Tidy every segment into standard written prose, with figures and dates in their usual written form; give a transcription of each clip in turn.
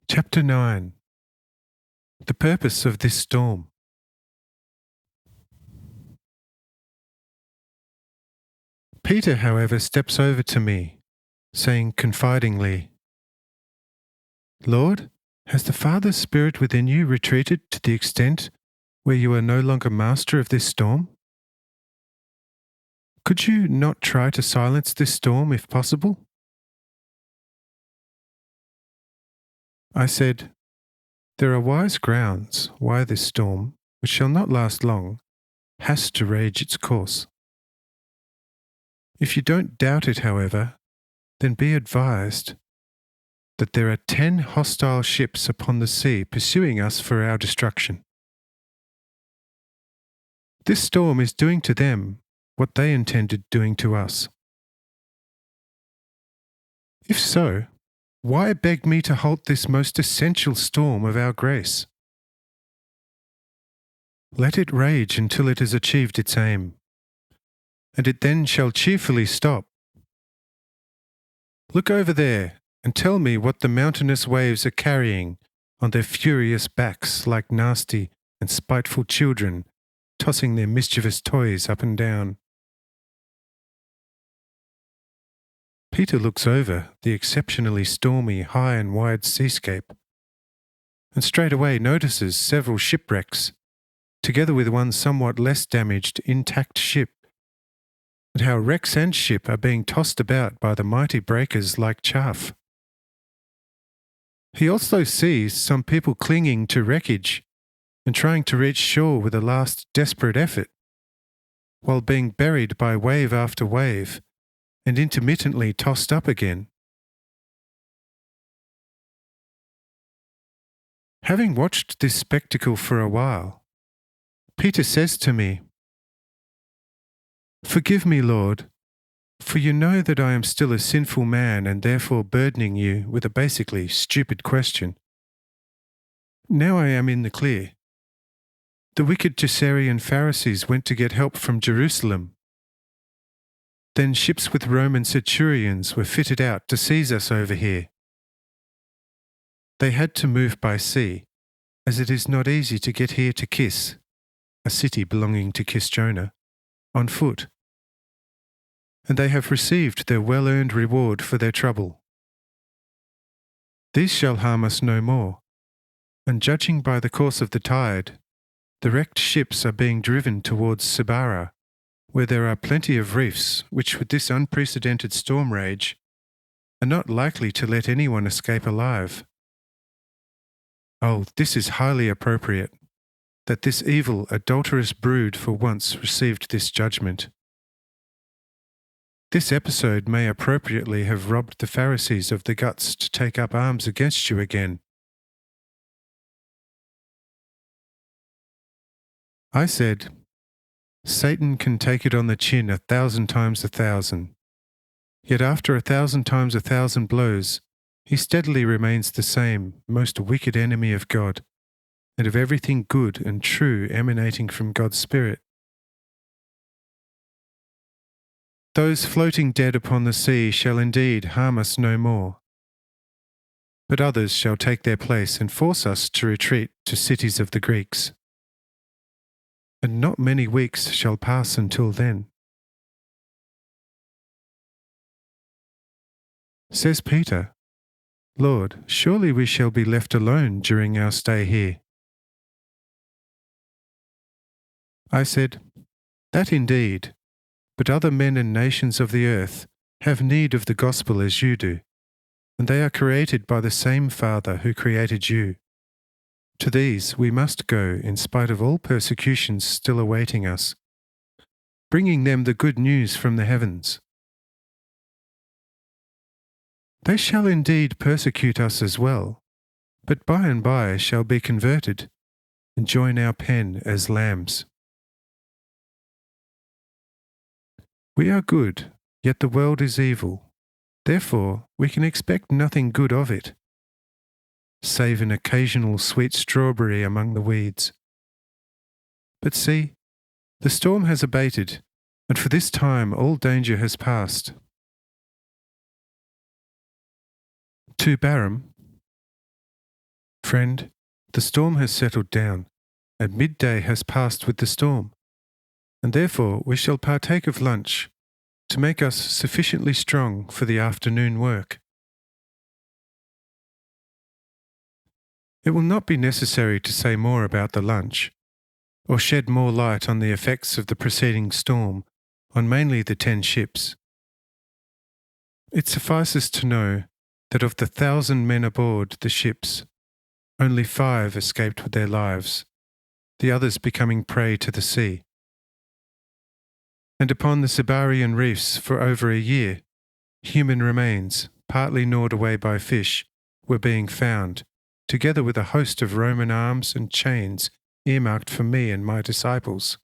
Chapter 9. The purpose of this storm. Peter, however, steps over to me, saying confidingly, "Lord, has the Father's Spirit within you retreated to the extent where you are no longer master of this storm? Could you not try to silence this storm if possible?" I said, "There are wise grounds why this storm, which shall not last long, has to rage its course. If you don't doubt it, however, then be advised that there are 10 hostile ships upon the sea pursuing us for our destruction. This storm is doing to them what they intended doing to us. If so, why beg me to halt this most essential storm of our grace? Let it rage until it has achieved its aim, and it then shall cheerfully stop. Look over there and tell me what the mountainous waves are carrying on their furious backs like nasty and spiteful children tossing their mischievous toys up and down." Peter looks over the exceptionally stormy high and wide seascape and straightway notices several shipwrecks, together with one somewhat less damaged intact ship, and how wrecks and ship are being tossed about by the mighty breakers like chaff. He also sees some people clinging to wreckage and trying to reach shore with a last desperate effort, while being buried by wave after wave and intermittently tossed up again. Having watched this spectacle for a while, Peter says to me, "Forgive me, Lord, for you know that I am still a sinful man and therefore burdening you with a basically stupid question. Now I am in the clear. The wicked Gessarian Pharisees went to get help from Jerusalem. Then ships with Roman centurions were fitted out to seize us over here. They had to move by sea, as it is not easy to get here to Kis, a city belonging to Kisjona, on foot. And they have received their well-earned reward for their trouble. These shall harm us no more, and judging by the course of the tide, the wrecked ships are being driven towards Sibara, where there are plenty of reefs which with this unprecedented storm rage are not likely to let anyone escape alive. Oh, this is highly appropriate, that this evil, adulterous brood for once received this judgment. This episode may appropriately have robbed the Pharisees of the guts to take up arms against you again." I said, "Satan can take it on the chin 1,000 times 1,000. Yet after 1,000 times 1,000 blows, he steadily remains the same most wicked enemy of God, and of everything good and true emanating from God's Spirit. Those floating dead upon the sea shall indeed harm us no more, but others shall take their place and force us to retreat to cities of the Greeks. And not many weeks shall pass until then." Says Peter, "Lord, surely we shall be left alone during our stay here." I said, "That indeed, but other men and nations of the earth have need of the gospel as you do, and they are created by the same Father who created you. To these we must go in spite of all persecutions still awaiting us, bringing them the good news from the heavens. They shall indeed persecute us as well, but by and by shall be converted and join our pen as lambs. We are good, yet the world is evil. Therefore we can expect nothing good of it, save an occasional sweet strawberry among the weeds. But see, the storm has abated, and for this time all danger has passed. To Baram, Friend, the storm has settled down, and midday has passed with the storm, and therefore we shall partake of lunch to make us sufficiently strong for the afternoon work. It will not be necessary to say more about the lunch, or shed more light on the effects of the preceding storm on mainly the 10 ships. It suffices to know that of the 1,000 men aboard the ships, only 5 escaped with their lives, the others becoming prey to the sea. And upon the Cibarian reefs for over a year, human remains, partly gnawed away by fish, were being found, together with a host of Roman arms and chains earmarked for me and my disciples.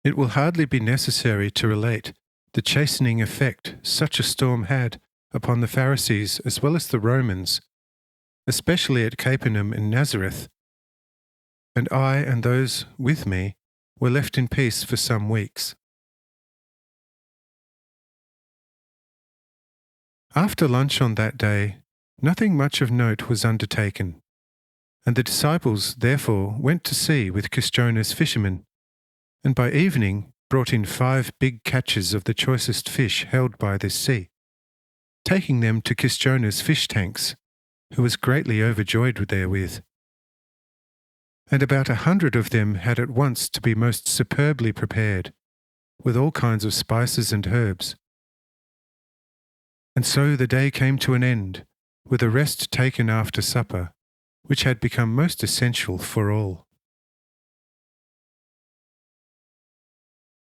It will hardly be necessary to relate the chastening effect such a storm had upon the Pharisees as well as the Romans, especially at Capernaum in Nazareth, and I and those with me were left in peace for some weeks. After lunch on that day, nothing much of note was undertaken, and the disciples therefore went to sea with Kisjona's fishermen, and by evening brought in 5 big catches of the choicest fish held by this sea, taking them to Kisjona's fish tanks, who was greatly overjoyed therewith. And about 100 of them had at once to be most superbly prepared, with all kinds of spices and herbs. And so the day came to an end, with a rest taken after supper, which had become most essential for all.